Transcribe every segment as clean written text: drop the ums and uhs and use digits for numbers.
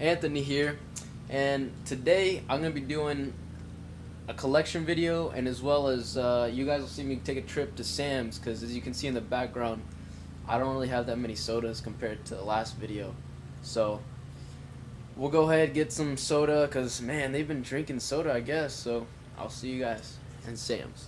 Anthony here, and today I'm gonna be doing a collection video, and as well as you guys will see me take a trip to Sam's, because as you can see in the background, I don't really have that many sodas compared to the last video. So we'll go ahead get some soda, because man, they've been drinking soda, I guess. So I'll see you guys in Sam's.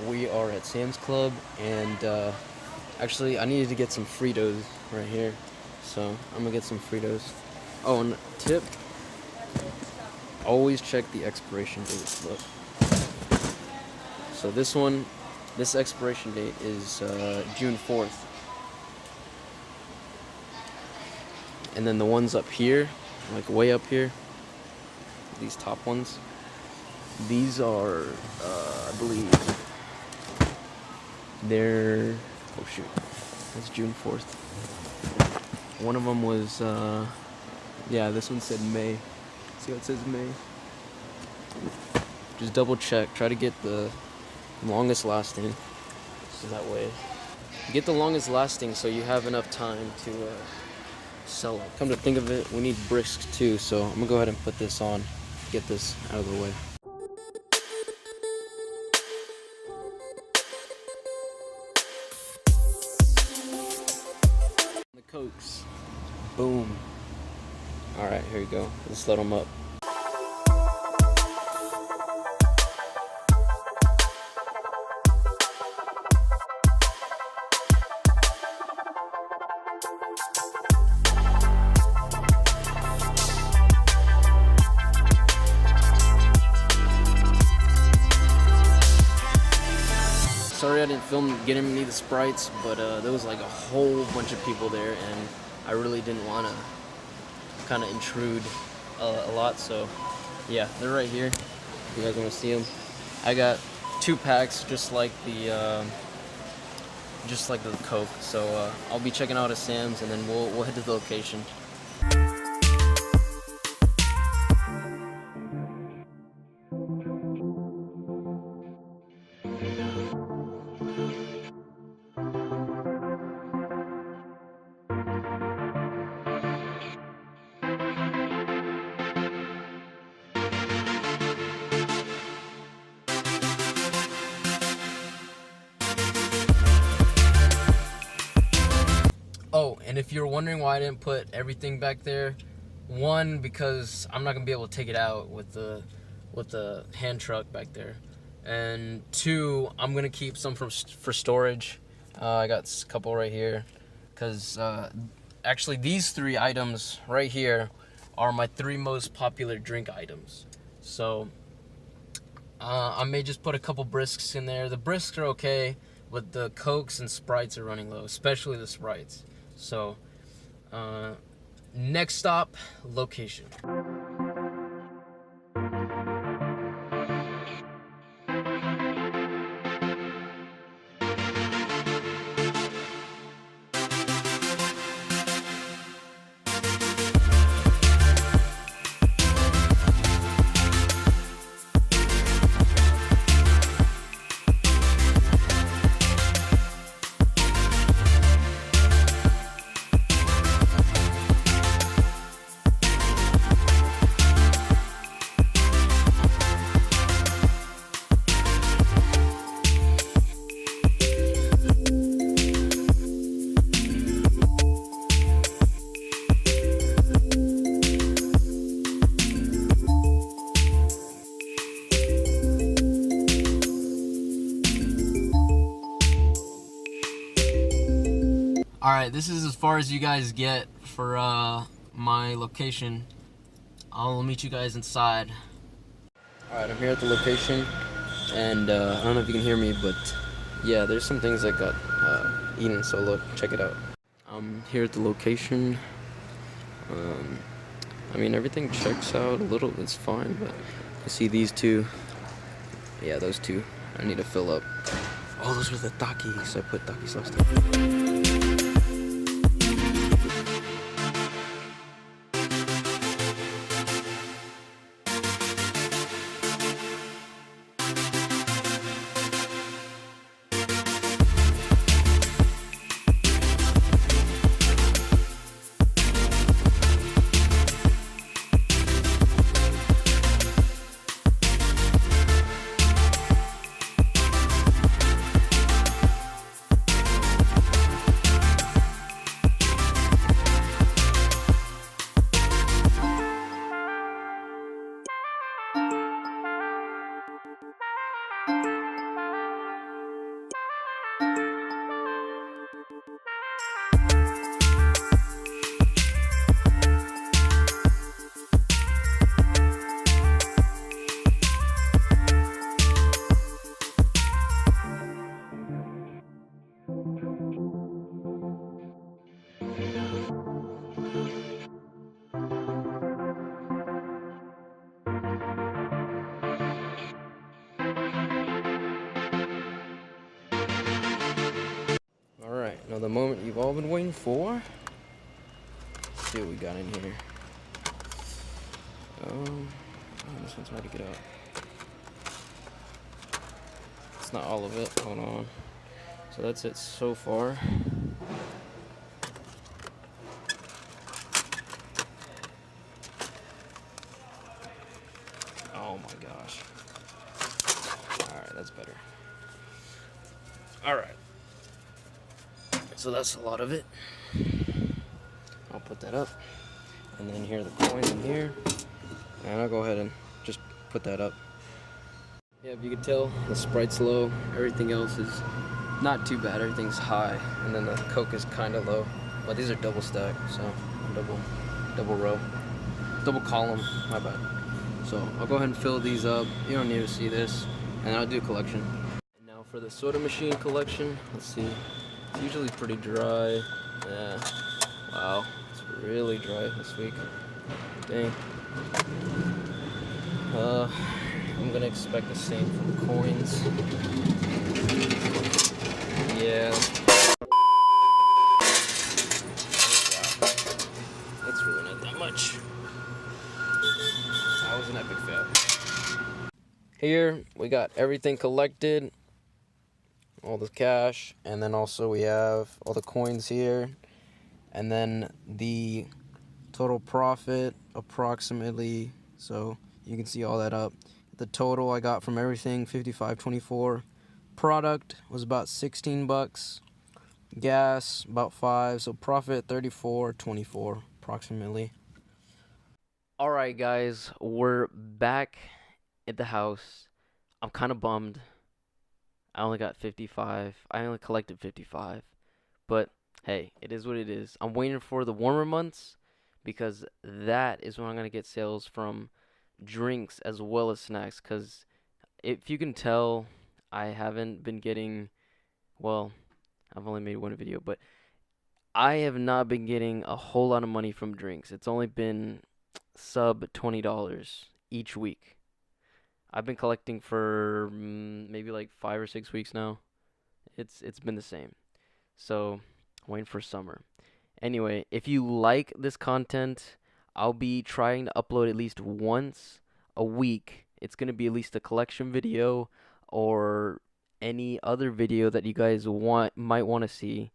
We are at Sam's Club, and actually I needed to get some Fritos right here, so I'm gonna get some Fritos. Oh, and tip, always check the expiration date. Look, so this expiration date is June 4th, and then the ones up here, like way up here, these top ones, these are I believe they're, oh shoot, that's June 4th. One of them was, yeah, this one said May. See how it says May? Just double check, try to get the longest lasting, so that way, get the longest lasting so you have enough time to sell it. Come to think of it, we need bricks too, so I'm gonna go ahead and put this on, get this out of the way. The Cokes. Boom. Alright, here you go. Let's load them up. Sorry I didn't film getting me the Sprites, but there was like a whole bunch of people there, and I really didn't want to kind of intrude a lot, so yeah, they're right here if you guys want to see them. I got 2 packs just like the Coke, so I'll be checking out at Sam's, and then we'll head to the location. Oh, and if you're wondering why I didn't put everything back there, one, because I'm not gonna be able to take it out with the hand truck back there, and two, I'm gonna keep some for storage. I got a couple right here, because actually these 3 items right here are my 3 most popular drink items. So I may just put a couple brisks in there. The brisks are okay, but the Cokes and Sprites are running low, especially the Sprites. So, next stop, location. Alright, this is as far as you guys get for my location. I'll meet you guys inside. Alright, I'm here at the location, and I don't know if you can hear me, but yeah, there's some things that got eaten, so look, check it out. I'm here at the location. I mean, everything checks out a little, it's fine, but You see these two? Yeah, those two. I need to fill up. Oh, those were the Takis. So I put Takis last time. Alright, now the moment you've all been waiting for. Let's see what we got in here. Oh, this one's hard to get out. It's not all of it. Hold on. So that's it so far. Oh my gosh. Alright, that's better. Alright. So that's a lot of it. I'll put that up. And then here are the coins in here. And I'll go ahead and just put that up. Yeah, if you can tell, the Sprite's low. Everything else is not too bad. Everything's high. And then the Coke is kind of low. But these are double stacked, so double row. Double column, my bad. So I'll go ahead and fill these up. You don't need to see this. And I'll do a collection. And now for the soda machine collection, let's see. It's usually pretty dry. Yeah. Wow. It's really dry this week. Dang. I'm gonna expect the same for the coins. Yeah. Oh, wow. That's really not that much. That was an epic fail. Here we got everything collected. All the cash, and then also we have all the coins here, and then the total profit approximately, so you can see all that up. The total I got from everything, $55.24. Product was about 16 bucks. Gas about 5, so profit $34.24 approximately. All right, guys, we're back at the house. I'm kind of bummed. I only got 55. I only collected 55. But hey, it is what it is. I'm waiting for the warmer months because that is when I'm going to get sales from drinks as well as snacks. Because if you can tell, I haven't been getting, well, I've only made one video, but I have not been getting a whole lot of money from drinks. It's only been sub $20 each week. I've been collecting for maybe like 5 or 6 weeks now. It's been the same. So, waiting for summer. Anyway, if you like this content, I'll be trying to upload at least once a week. It's going to be at least a collection video or any other video that you guys might want to see.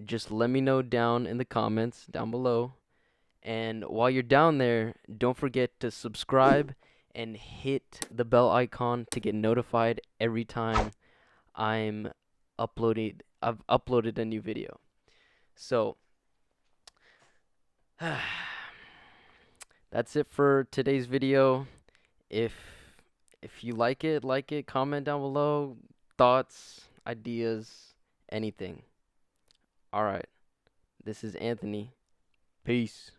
Just let me know down in the comments down below. And while you're down there, don't forget to subscribe and hit the bell icon to get notified every time I've uploaded a new video. So that's it for today's video. If you like it, comment down below, thoughts, ideas, anything. All right. This is Anthony. Peace.